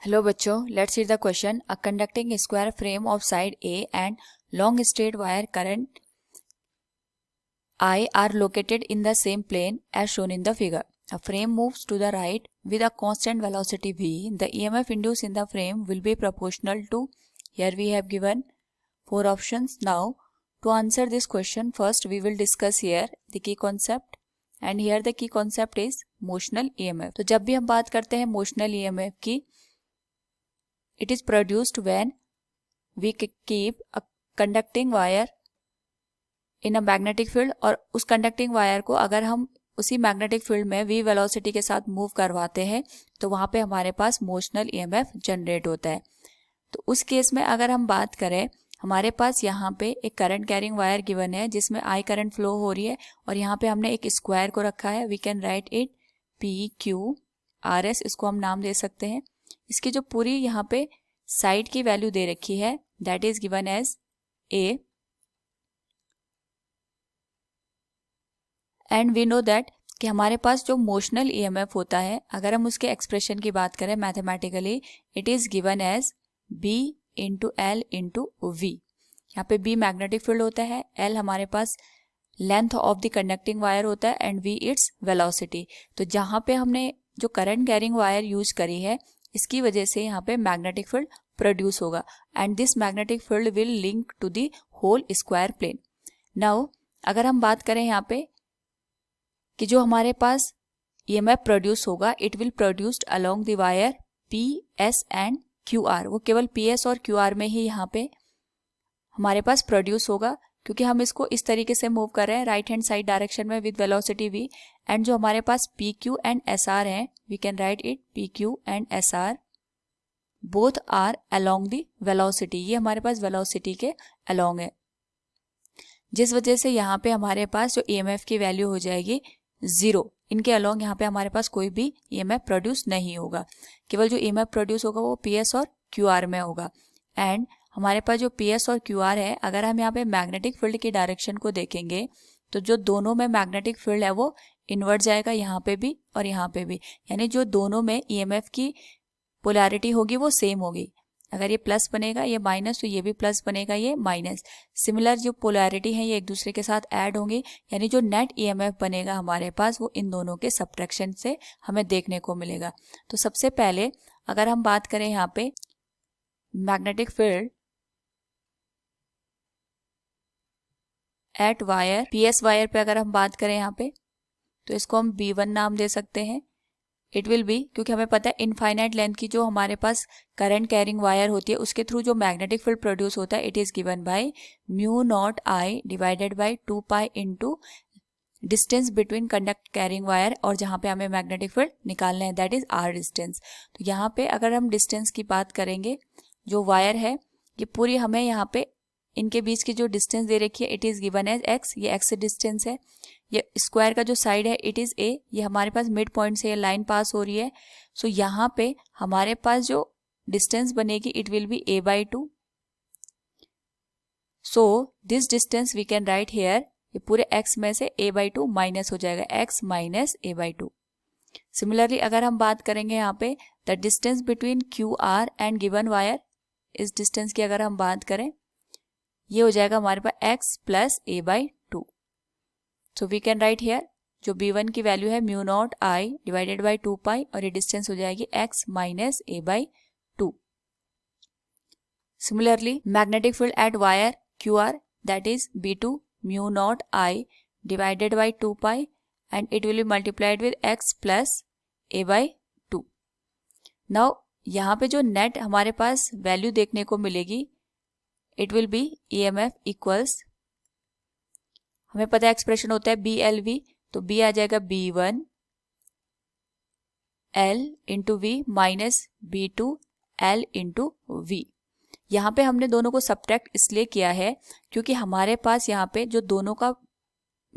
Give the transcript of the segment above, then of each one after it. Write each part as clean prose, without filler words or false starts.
Hello बच्चों, let's see the question. A conducting square frame of side A and long straight wire current I are located in the same plane as shown in the figure. A frame moves to the right with a constant velocity v. The EMF induced in the frame will be proportional to. Here we have given four options. Now to answer this question, first we will discuss here the key concept, and here the key concept is motional EMF. तो जब भी हम बात करते हैं motional EMF की, it is produced when we keep a conducting wire in a magnetic field, और उस conducting wire को अगर हम उसी मैग्नेटिक फील्ड में v वेलोसिटी के साथ मूव करवाते हैं तो वहाँ पे हमारे पास मोशनल EMF जनरेट होता है. तो उस केस में अगर हम बात करें, हमारे पास यहाँ पे एक करंट कैरिंग वायर गिवन है जिसमें I करंट फ्लो हो रही है, और यहाँ पे हमने एक स्क्वायर को रखा है. We can write it PQRS, इसको हम नाम दे सकते हैं. इसकी जो पूरी यहाँ पे साइड की वैल्यू दे रखी है that is given as A, and we know that कि हमारे पास जो मोशनल EMF होता है, अगर हम उसके एक्सप्रेशन की बात करें mathematically, it is given as B into L into V. यहाँ पे B मैग्नेटिक फील्ड होता है, L हमारे पास length of the conducting wire होता है, एंड V इट्स वेलोसिटी. तो जहाँ पे हमने जो करंट कैरिंग वायर यूज करी है, इसकी वजह से यहाँ पे मैग्नेटिक फील्ड प्रोड्यूस होगा, and this magnetic field will link to the whole square plane. Now अगर हम बात करें यहाँ पे कि जो हमारे पास EMF प्रोड्यूस होगा, it will produced along the wire PS and QR. वो केवल PS और QR में ही यहाँ पे हमारे पास प्रोड्यूस होगा, क्योंकि हम इसको इस तरीके से मूव कर रहे हैं राइट हैंड साइड डायरेक्शन में विद वेलोसिटी v. एंड जो हमारे पास PQ एंड SR है, we can write it PQ and SR both are along the velocity. ये हमारे पास वेलोसिटी के अलोंग है, जिस वजह से यहाँ पे हमारे पास जो EMF की वैल्यू हो जाएगी 0. इनके अलोंग यहाँ पे हमारे पास कोई भी EMF प्रोड्यूस नहीं होगा. केवल जो EMF प्रोड्यूस होगा वो PS और QR में होगा. एंड हमारे पास जो PS और QR है, अगर हम यहाँ पे मैग्नेटिक फील्ड की डायरेक्शन को देखेंगे तो जो दोनों में मैग्नेटिक फील्ड है वो इन्वर्ट जाएगा, यहाँ पे भी और यहाँ पे भी. यानी जो दोनों में EMF की पोलैरिटी होगी वो सेम होगी. अगर ये प्लस बनेगा ये माइनस, तो ये भी प्लस बनेगा ये माइनस. सिमिलर जो पोलैरिटी है ये एक दूसरे के साथ ऐड होंगे, यानी जो नेट EMF बनेगा हमारे पास वो इन दोनों के सब्ट्रैक्शन से हमें देखने को मिलेगा. तो सबसे पहले अगर हम बात करें यहाँ पे magnetic field at wire PS wire पे अगर हम बात करें यहाँ पे, तो इसको हम B1 नाम दे सकते हैं. इट विल बी, क्योंकि हमें पता है इनफाइनाइट लेंथ की जो हमारे पास करंट कैरिंग वायर होती है उसके थ्रू जो मैग्नेटिक फील्ड प्रोड्यूस होता है, it is given by μ0I divided by 2 pi into distance between conduct carrying wire और जहाँ पे हमें मैग्नेटिक फील्ड निकालना है, दैट इज R डिस्टेंस. तो यहाँ पे अगर हम डिस्टेंस की बात करेंगे, जो वायर है ये पूरी हमें यहाँ पे इनके बीच की जो डिस्टेंस दे रखी है, it is given as x. ये x डिस्टेंस है. ये स्क्वायर का जो साइड है इट इज A. ये हमारे पास मिड पॉइंट से ये लाइन पास हो रही है. सो यहाँ पे हमारे पास जो डिस्टेंस बनेगी it will be A/2. So this distance we can write here, ये पूरे x में से A/2 माइनस हो जाएगा, x माइनस A/2. सिमिलरली अगर हम बात करेंगे यहाँ पे the distance between QR and given wire, इस डिस्टेंस की अगर हम बात करें, ये हो जाएगा हमारे पास x plus A/2. So we can write here जो B1 की वैल्यू है μ0I डिवाइडेड बाय 2 पाई, और ये डिस्टेंस हो जाएगी x minus A/2. Similarly magnetic field at wire QR, that is B2 μ0I divided by 2 pi, and it will B multiplied with x plus A/2. Now यहाँ पे जो net हमारे पास value देखने को मिलेगी, it will B EMF equals, हमें पता है एक्सप्रेशन होता है BLV, तो B आ जाएगा B1 L into V minus B2 L into V. यहाँ पे हमने दोनों को सब्ट्रैक्ट इसलिए किया है क्योंकि हमारे पास यहाँ पे जो दोनों का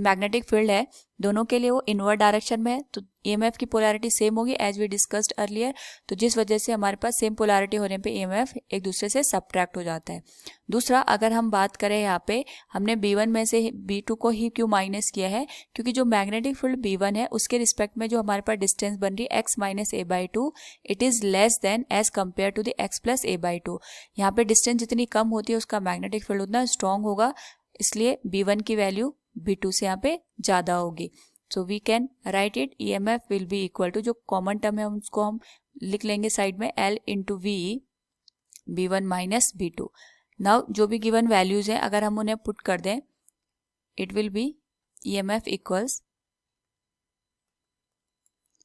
मैग्नेटिक फील्ड है दोनों के लिए वो इनवर्ट डायरेक्शन में है, तो ईएमएफ की पोलैरिटी सेम होगी एज वी डिस्कस्ड अर्लियर, तो जिस वजह से हमारे पास सेम पोलैरिटी होने पे ईएमएफ एक दूसरे से सबट्रैक्ट हो जाता है। दूसरा, अगर हम बात करें यहाँ पे हमने B1 में से B2 को ही क्यों माइनस किया है, क्योंकि जो मैग्नेटिक फील्ड B1 है उसके रिस्पेक्ट में जो हमारे पास डिस्टेंस बन रही है x minus A by two, it is less than as compare to the x plus A by two. यहाँ पे डिस्टेंस जितनी कम होती है उसका मैग्नेटिक फील्ड उतना स्ट्रॉन्ग होगा, इसलिए B1 की वैल्यू B2 से यहाँ पे ज़्यादा होगी। So we can write it EMF will be equal to, जो कॉमन टर्म है उसको हम लिख लेंगे साइड में, L into V B1 minus B2। Now जो भी गिवन वैल्यूज हैं अगर हम उन्हें पुट कर दें, it will B EMF equals,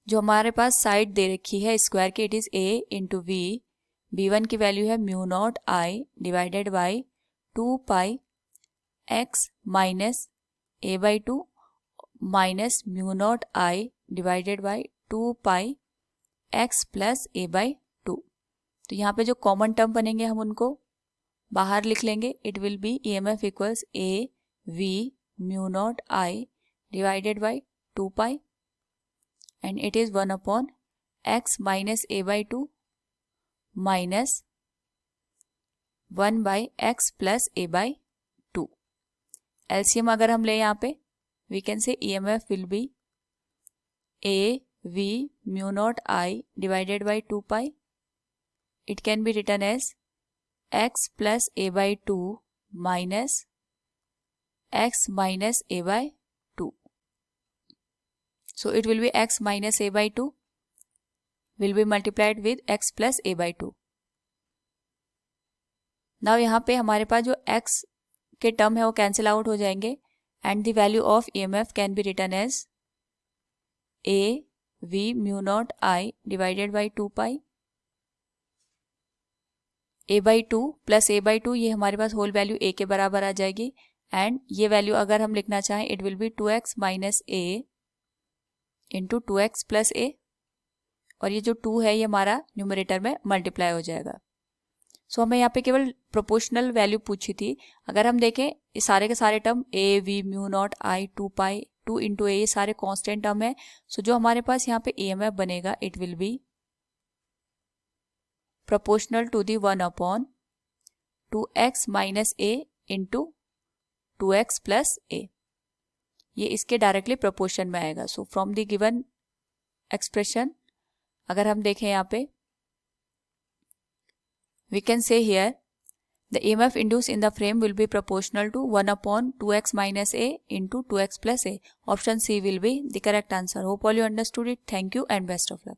जो हमारे पास साइड दे रखी है स्क्वायर की, it is A into V, B1 की वैल्यू है mu naught I divided by 2 pi x minus A by to minus mu naught I divided by 2 pi x plus A by to. तो यहाँ पे जो common term बनेंगे हम उनको बाहर लिख लेंगे, it will B EMF equals A V mu naught I divided by 2 pi and it is 1 upon x minus A by to minus 1 by x plus A by to. LCM अगर हम ले यहाँ पे, we can say EMF will be A V mu naught I divided by 2 pi. It can be written as x plus A by 2 minus x minus A by 2. So it will be x minus A by 2 will be multiplied with x plus A by 2. Now यहाँ पे हमारे पास जो x के term है वो cancel out हो जाएंगे and the value of EMF can be written as A V mu naught I divided by 2 pi A by 2 plus A by 2, ये हमारे पास होल वैल्यू A के बराबर आ जाएगी एंड ये वैल्यू अगर हम लिखना चाहें it will B 2x minus A into 2x plus A, और ये जो 2 है ये हमारा न्यूमरेटर में मल्टीप्लाई हो जाएगा। सो हमें यहाँ पे केवल प्रोपोर्शनल वैल्यू पूछी थी। अगर हम देखें ये सारे के सारे term A V mu naught I 2 pi 2 into A ये सारे कांस्टेंट टर्म है। सो जो हमारे पास यहाँ पे EMF बनेगा it will be proportional to the 1 upon 2x minus A into 2x plus A, ये इसके डायरेक्टली प्रोपोर्शन में आएगा। So from the given expression अगर हम देखें यहाँ पे, we can say here the EMF induced in the frame will be proportional to 1 upon 2x minus A into 2x plus A. Option C will be the correct answer. Hope all you understood it. Thank you and best of luck.